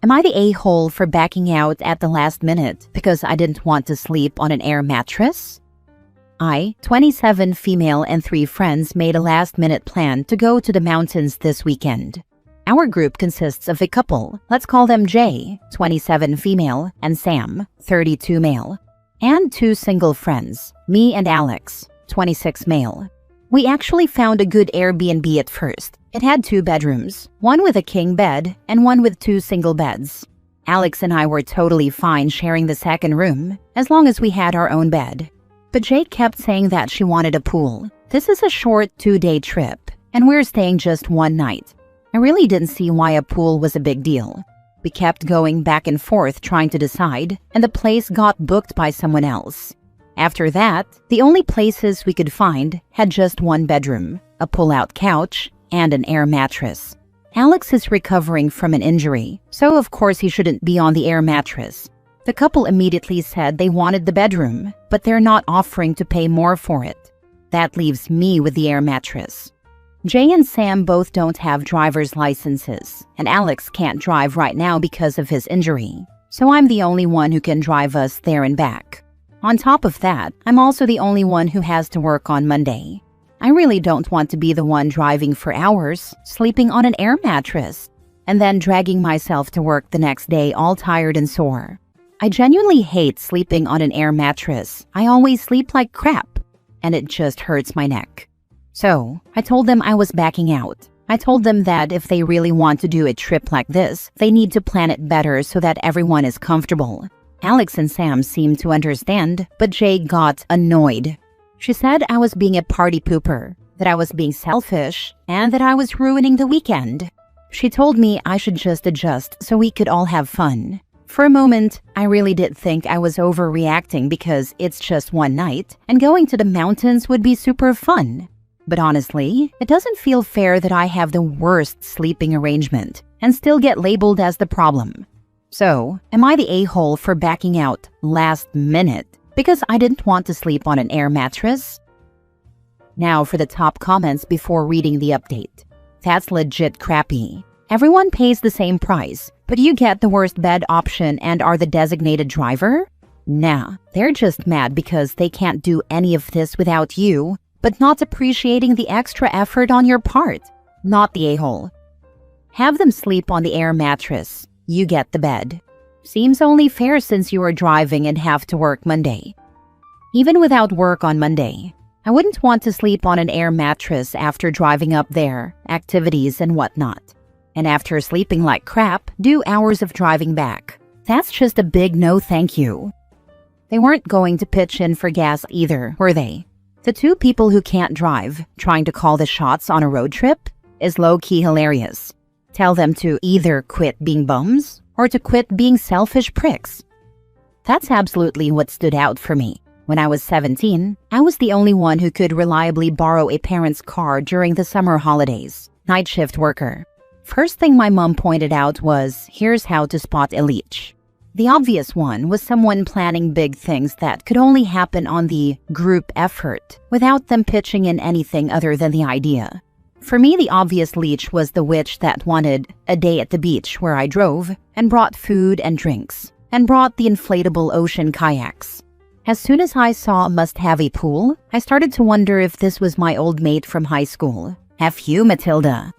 Am I the a-hole for backing out at the last minute because I didn't want to sleep on an air mattress? I, 27 female and 3 friends, made a last-minute plan to go to the mountains this weekend. Our group consists of a couple, let's call them Jay, 27 female, and Sam, 32 male, and 2 single friends, me and Alex, 26 male. We actually found a good Airbnb at first. It had 2 bedrooms, one with a king bed and one with 2 single beds. Alex and I were totally fine sharing the second room, as long as we had our own bed. But Jay kept saying that she wanted a pool. This is a short 2-day trip, and we're staying just 1 night. I really didn't see why a pool was a big deal. We kept going back and forth trying to decide, and the place got booked by someone else. After that, the only places we could find had just 1 bedroom, a pull-out couch, and an air mattress. Alex is recovering from an injury, so of course he shouldn't be on the air mattress. The couple immediately said they wanted the bedroom, but they're not offering to pay more for it. That leaves me with the air mattress. Jay and Sam both don't have driver's licenses, and Alex can't drive right now because of his injury, so I'm the only one who can drive us there and back. On top of that, I'm also the only one who has to work on Monday. I really don't want to be the one driving for hours, sleeping on an air mattress, and then dragging myself to work the next day all tired and sore. I genuinely hate sleeping on an air mattress. I always sleep like crap, and it just hurts my neck. So, I told them I was backing out. I told them that if they really want to do a trip like this, they need to plan it better so that everyone is comfortable. Alex and Sam seemed to understand, but Jay got annoyed. She said I was being a party pooper, that I was being selfish, and that I was ruining the weekend. She told me I should just adjust so we could all have fun. For a moment, I really did think I was overreacting because it's just 1 night, and going to the mountains would be super fun. But honestly, it doesn't feel fair that I have the worst sleeping arrangement and still get labeled as the problem. So, am I the a-hole for backing out last minute because I didn't want to sleep on an air mattress? Now for the top comments before reading the update. That's legit crappy. Everyone pays the same price, but you get the worst bed option and are the designated driver? Nah, they're just mad because they can't do any of this without you, but not appreciating the extra effort on your part. Not the a-hole. Have them sleep on the air mattress. You get the bed. Seems only fair since you are driving and have to work Monday. Even without work on Monday, I wouldn't want to sleep on an air mattress after driving up there, activities and whatnot. And after sleeping like crap, do hours of driving back. That's just a big no thank you. They weren't going to pitch in for gas either, were they? The 2 people who can't drive, trying to call the shots on a road trip, is low-key hilarious. Tell them to either quit being bums or to quit being selfish pricks. That's absolutely what stood out for me. When I was 17, I was the only one who could reliably borrow a parent's car during the summer holidays. Night shift worker. First thing my mom pointed out was, here's how to spot a leech. The obvious one was someone planning big things that could only happen on the group effort without them pitching in anything other than the idea. For me, the obvious leech was the witch that wanted a day at the beach where I drove and brought food and drinks and brought the inflatable ocean kayaks. As soon as I saw must have a pool, I started to wonder if this was my old mate from high school. F you, Matilda.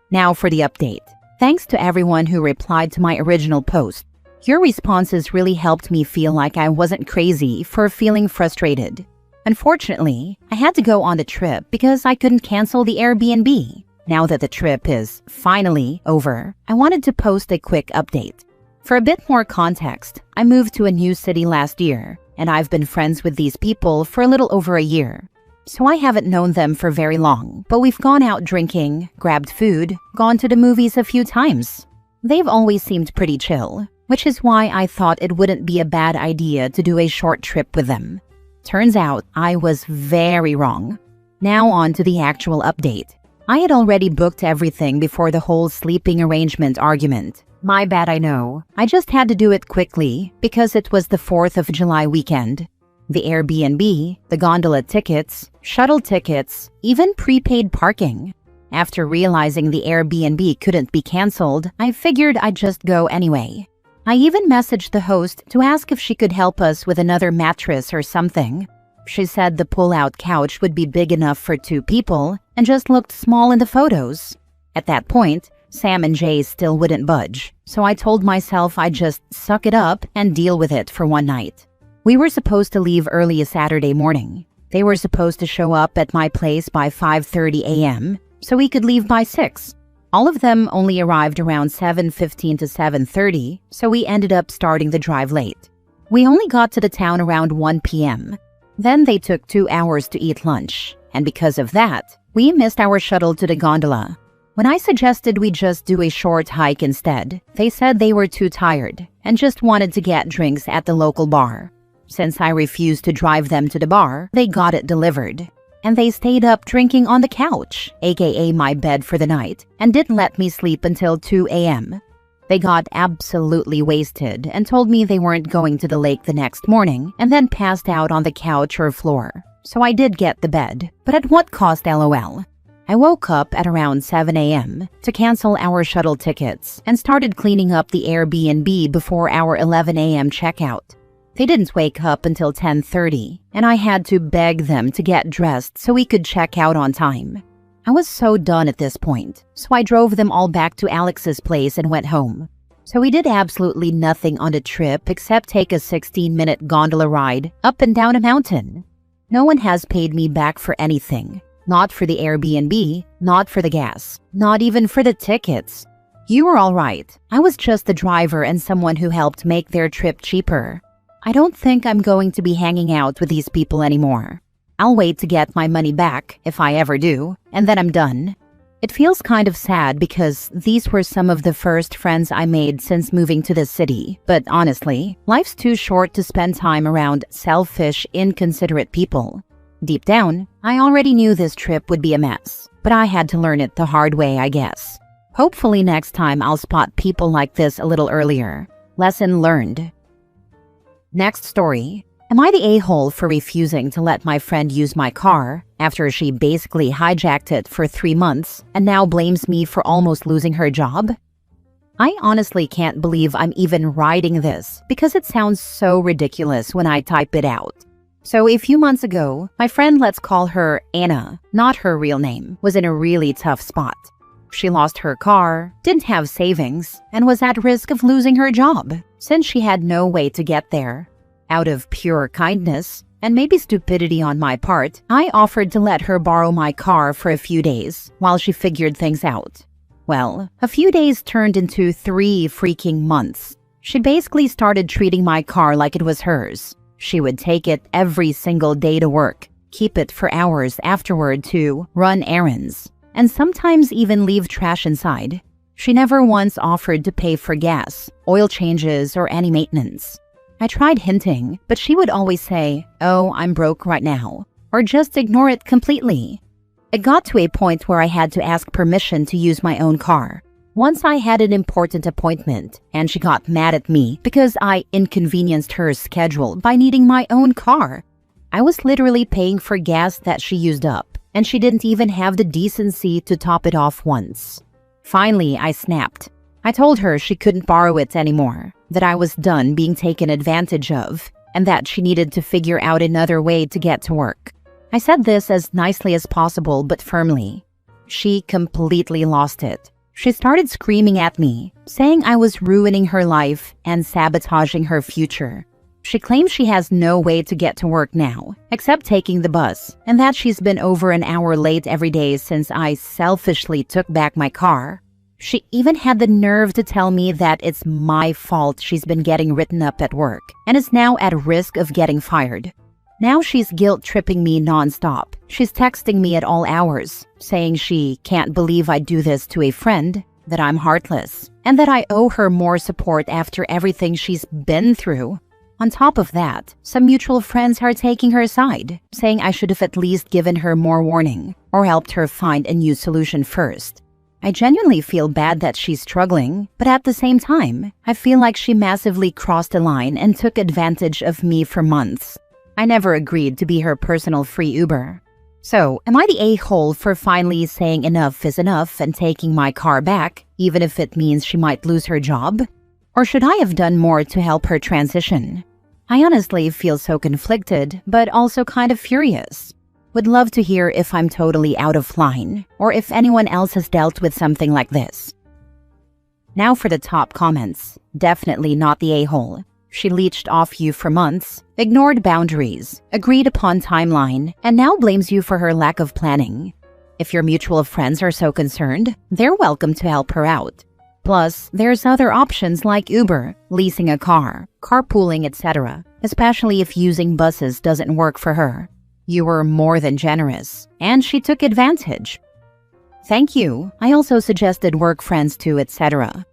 Now for the update. Thanks to everyone who replied to my original post. Your responses really helped me feel like I wasn't crazy for feeling frustrated. Unfortunately, I had to go on the trip because I couldn't cancel the Airbnb. Now that the trip is finally over, I wanted to post a quick update. For a bit more context, I moved to a new city last year, and I've been friends with these people for a little over a year. So I haven't known them for very long, but we've gone out drinking, grabbed food, gone to the movies a few times. They've always seemed pretty chill, which is why I thought it wouldn't be a bad idea to do a short trip with them. Turns out I was very wrong. Now on to the actual update. I had already booked everything before the whole sleeping arrangement argument. My bad, I know. I just had to do it quickly because it was the 4th of July weekend. The Airbnb, the gondola tickets, shuttle tickets, even prepaid parking. After realizing the Airbnb couldn't be canceled, I figured I'd just go anyway. I even messaged the host to ask if she could help us with another mattress or something. She said the pull-out couch would be big enough for 2 people and just looked small in the photos. At that point, Sam and Jay still wouldn't budge, so I told myself I'd just suck it up and deal with it for one night. We were supposed to leave early Saturday morning. They were supposed to show up at my place by 5:30 a.m., so we could leave by 6. All of them only arrived around 7:15 to 7:30, so we ended up starting the drive late. We only got to the town around 1 p.m. Then they took 2 hours to eat lunch, and because of that, we missed our shuttle to the gondola. When I suggested we just do a short hike instead, they said they were too tired and just wanted to get drinks at the local bar. Since I refused to drive them to the bar, they got it delivered. And they stayed up drinking on the couch, aka my bed for the night, and didn't let me sleep until 2 a.m. They got absolutely wasted and told me they weren't going to the lake the next morning and then passed out on the couch or floor. So I did get the bed, but at what cost, lol? I woke up at around 7 a.m. to cancel our shuttle tickets and started cleaning up the Airbnb before our 11 a.m. checkout. They didn't wake up until 10:30, and I had to beg them to get dressed so we could check out on time. I was so done at this point, so I drove them all back to Alex's place and went home. So we did absolutely nothing on the trip except take a 16-minute gondola ride up and down a mountain. No one has paid me back for anything. Not for the Airbnb, not for the gas, not even for the tickets. You were all right. I was just the driver and someone who helped make their trip cheaper. I don't think I'm going to be hanging out with these people anymore. I'll wait to get my money back, if I ever do, and then I'm done. It feels kind of sad because these were some of the first friends I made since moving to this city, but honestly, life's too short to spend time around selfish, inconsiderate people. Deep down, I already knew this trip would be a mess, but I had to learn it the hard way, I guess. Hopefully next time I'll spot people like this a little earlier. Lesson learned. Next story. Am I the a-hole for refusing to let my friend use my car after she basically hijacked it for 3 months and now blames me for almost losing her job? I honestly can't believe I'm even writing this because it sounds so ridiculous when I type it out. So a few months ago, my friend, let's call her Anna, not her real name, was in a really tough spot. She lost her car, didn't have savings, and was at risk of losing her job since she had no way to get there. Out of pure kindness, and maybe stupidity on my part, I offered to let her borrow my car for a few days while she figured things out. Well, a few days turned into 3 freaking months. She basically started treating my car like it was hers. She would take it every single day to work, keep it for hours afterward to run errands, and sometimes even leave trash inside. She never once offered to pay for gas, oil changes, or any maintenance. I tried hinting, but she would always say, "Oh, I'm broke right now," or just ignore it completely. It got to a point where I had to ask permission to use my own car. Once I had an important appointment, and she got mad at me because I inconvenienced her schedule by needing my own car. I was literally paying for gas that she used up, and she didn't even have the decency to top it off once. Finally, I snapped. I told her she couldn't borrow it anymore, that I was done being taken advantage of, and that she needed to figure out another way to get to work. I said this as nicely as possible, but firmly. She completely lost it. She started screaming at me, saying I was ruining her life and sabotaging her future. She claims she has no way to get to work now, except taking the bus, and that she's been over an hour late every day since I selfishly took back my car. She even had the nerve to tell me that it's my fault she's been getting written up at work and is now at risk of getting fired. Now she's guilt-tripping me nonstop. She's texting me at all hours, saying she can't believe I'd do this to a friend, that I'm heartless, and that I owe her more support after everything she's been through. On top of that, some mutual friends are taking her side, saying I should have at least given her more warning or helped her find a new solution first. I genuinely feel bad that she's struggling, but at the same time, I feel like she massively crossed a line and took advantage of me for months. I never agreed to be her personal free Uber. So, am I the a-hole for finally saying enough is enough and taking my car back, even if it means she might lose her job? Or should I have done more to help her transition? I honestly feel so conflicted, but also kind of furious. Would love to hear if I'm totally out of line, or if anyone else has dealt with something like this. Now for the top comments. Definitely not the a-hole. She leeched off you for months, ignored boundaries, agreed upon timeline, and now blames you for her lack of planning. If your mutual friends are so concerned, they're welcome to help her out. Plus, there's other options like Uber, leasing a car, carpooling, etc., especially if using buses doesn't work for her. You were more than generous, and she took advantage. Thank you. I also suggested work friends too, etc.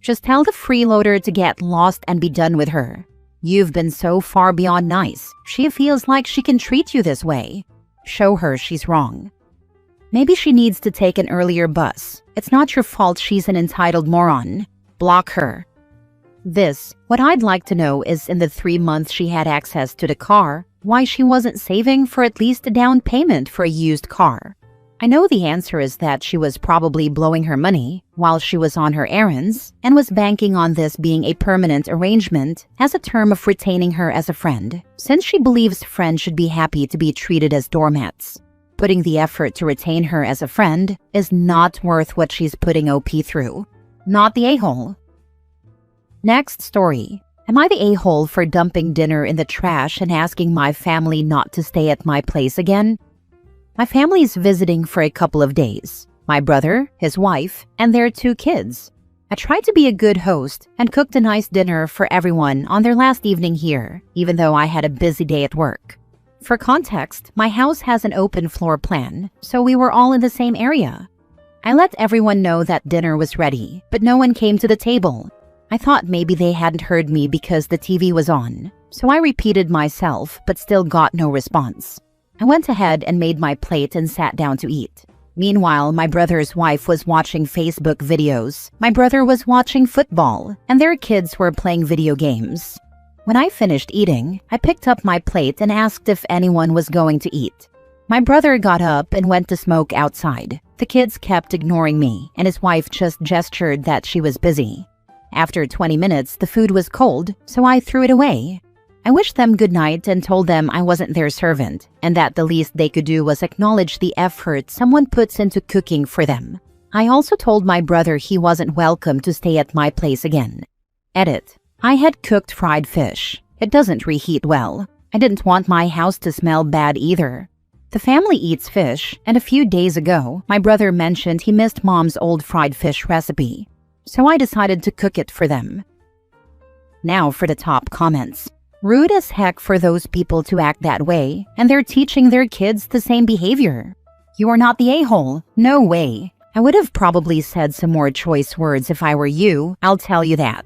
Just tell the freeloader to get lost and be done with her. You've been so far beyond nice. She feels like she can treat you this way. Show her she's wrong. Maybe she needs to take an earlier bus. It's not your fault she's an entitled moron. Block her. What I'd like to know is, in the 3 months she had access to the car, why she wasn't saving for at least a down payment for a used car. I know the answer is that she was probably blowing her money while she was on her errands and was banking on this being a permanent arrangement as a term of retaining her as a friend, since she believes friends should be happy to be treated as doormats. Putting the effort to retain her as a friend is not worth what she's putting OP through. Not the a-hole. Next story. Am I the a-hole for dumping dinner in the trash and asking my family not to stay at my place again? My family's visiting for a couple of days. My brother, his wife, and their 2 kids. I tried to be a good host and cooked a nice dinner for everyone on their last evening here, even though I had a busy day at work. For context, my house has an open floor plan, so we were all in the same area. I let everyone know that dinner was ready, but no one came to the table. I thought maybe they hadn't heard me because the TV was on, so I repeated myself but still got no response. I went ahead and made my plate and sat down to eat. Meanwhile, my brother's wife was watching Facebook videos, my brother was watching football, and their kids were playing video games. When I finished eating, I picked up my plate and asked if anyone was going to eat. My brother got up and went to smoke outside. The kids kept ignoring me, and his wife just gestured that she was busy. After 20 minutes, the food was cold, so I threw it away. I wished them good night and told them I wasn't their servant, and that the least they could do was acknowledge the effort someone puts into cooking for them. I also told my brother he wasn't welcome to stay at my place again. Edit. I had cooked fried fish. It doesn't reheat well. I didn't want my house to smell bad either. The family eats fish, and a few days ago, my brother mentioned he missed Mom's old fried fish recipe. So I decided to cook it for them. Now for the top comments. Rude as heck for those people to act that way, and they're teaching their kids the same behavior. You are not the a-hole. No way. I would have probably said some more choice words if I were you, I'll tell you that.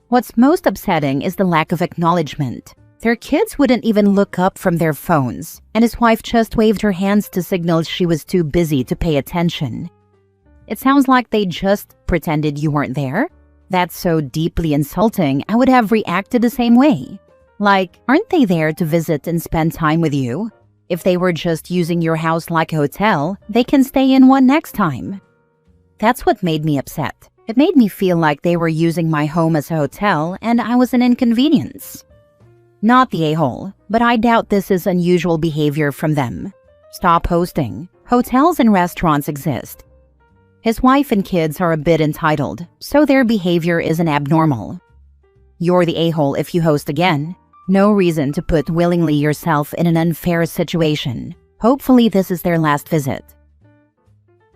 What's most upsetting is the lack of acknowledgement. Their kids wouldn't even look up from their phones, and his wife just waved her hands to signal she was too busy to pay attention. It sounds like they just pretended you weren't there. That's so deeply insulting, I would have reacted the same way. Like, aren't they there to visit and spend time with you? If they were just using your house like a hotel, they can stay in one next time. That's what made me upset. It made me feel like they were using my home as a hotel and I was an inconvenience. Not the a-hole, but I doubt this is unusual behavior from them. Stop hosting. Hotels and restaurants exist. His wife and kids are a bit entitled, so their behavior isn't abnormal. You're the a-hole if you host again. No reason to put willingly yourself in an unfair situation. Hopefully this is their last visit.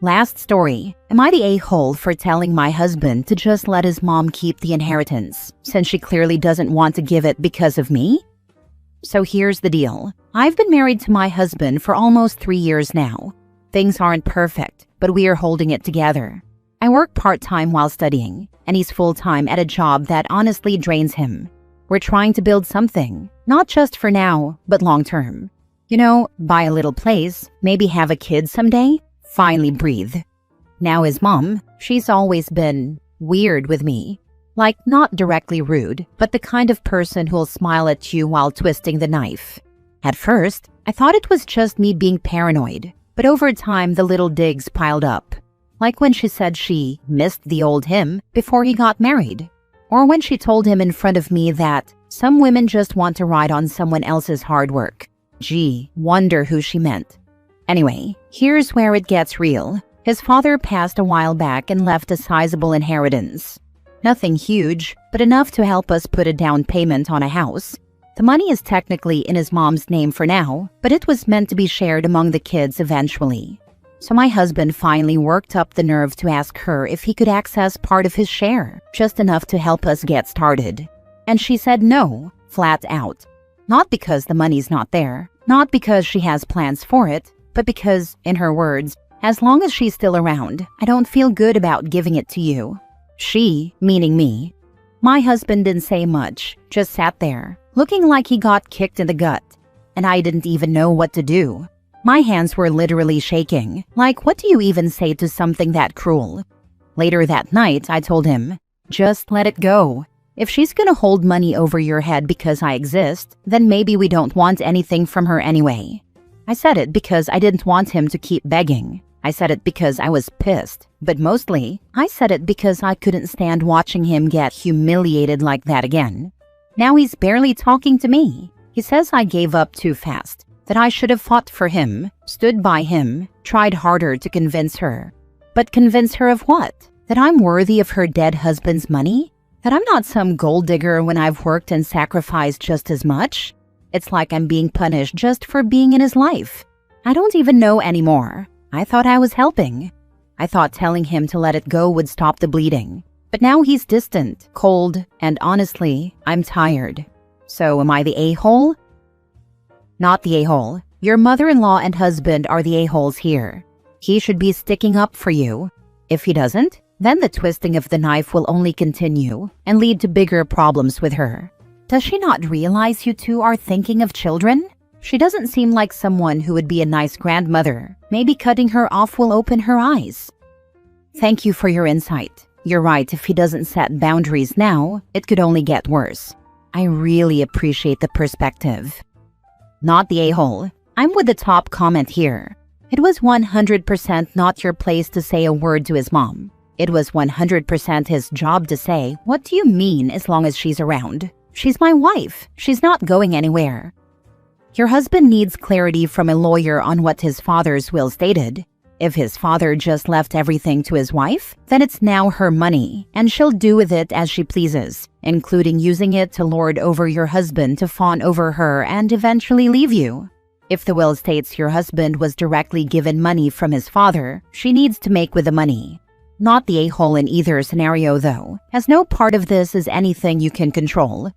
Last story. Am I the a-hole for telling my husband to just let his mom keep the inheritance, since she clearly doesn't want to give it because of me? So here's the deal. I've been married to my husband for almost 3 years now. Things aren't perfect, but we are holding it together. I work part-time while studying, and he's full-time at a job that honestly drains him. We're trying to build something, not just for now, but long-term. You know, buy a little place, maybe have a kid someday, finally breathe. Now his mom, she's always been weird with me. Like, not directly rude, but the kind of person who'll smile at you while twisting the knife. At first, I thought it was just me being paranoid, but over time the little digs piled up. Like when she said she missed the old him before he got married. Or when she told him in front of me that some women just want to ride on someone else's hard work. Gee, wonder who she meant. Anyway, here's where it gets real. His father passed a while back and left a sizable inheritance. Nothing huge, but enough to help us put a down payment on a house. The money is technically in his mom's name for now, but it was meant to be shared among the kids eventually. So my husband finally worked up the nerve to ask her if he could access part of his share, just enough to help us get started. And she said no, flat out. Not because the money's not there, not because she has plans for it, but because, in her words, as long as she's still around, I don't feel good about giving it to you. She, meaning me. My husband didn't say much, just sat there, looking like he got kicked in the gut. And I didn't even know what to do. My hands were literally shaking. Like, what do you even say to something that cruel? Later that night, I told him, just let it go. If she's gonna hold money over your head because I exist, then maybe we don't want anything from her anyway. I said it because I didn't want him to keep begging. I said it because I was pissed. But mostly, I said it because I couldn't stand watching him get humiliated like that again. Now he's barely talking to me. He says I gave up too fast. That I should have fought for him, stood by him, tried harder to convince her. But convince her of what? That I'm worthy of her dead husband's money? That I'm not some gold digger when I've worked and sacrificed just as much? It's like I'm being punished just for being in his life. I don't even know anymore. I thought I was helping. I thought telling him to let it go would stop the bleeding. But now he's distant, cold, and honestly, I'm tired. So am I the a-hole? Not the a-hole. Your mother-in-law and husband are the a-holes here. He should be sticking up for you. If he doesn't, then the twisting of the knife will only continue and lead to bigger problems with her. Does she not realize you two are thinking of children? She doesn't seem like someone who would be a nice grandmother. Maybe cutting her off will open her eyes. Thank you for your insight. You're right, if he doesn't set boundaries now, it could only get worse. I really appreciate the perspective. Not the a-hole. I'm with the top comment here. It was 100% not your place to say a word to his mom. It was 100% his job to say, what do you mean as long as she's around? She's my wife. She's not going anywhere. Your husband needs clarity from a lawyer on what his father's will stated. If his father just left everything to his wife, then it's now her money, and she'll do with it as she pleases, including using it to lord over your husband to fawn over her and eventually leave you. If the will states your husband was directly given money from his father, she needs to make with the money. Not the a-hole in either scenario though, as no part of this is anything you can control.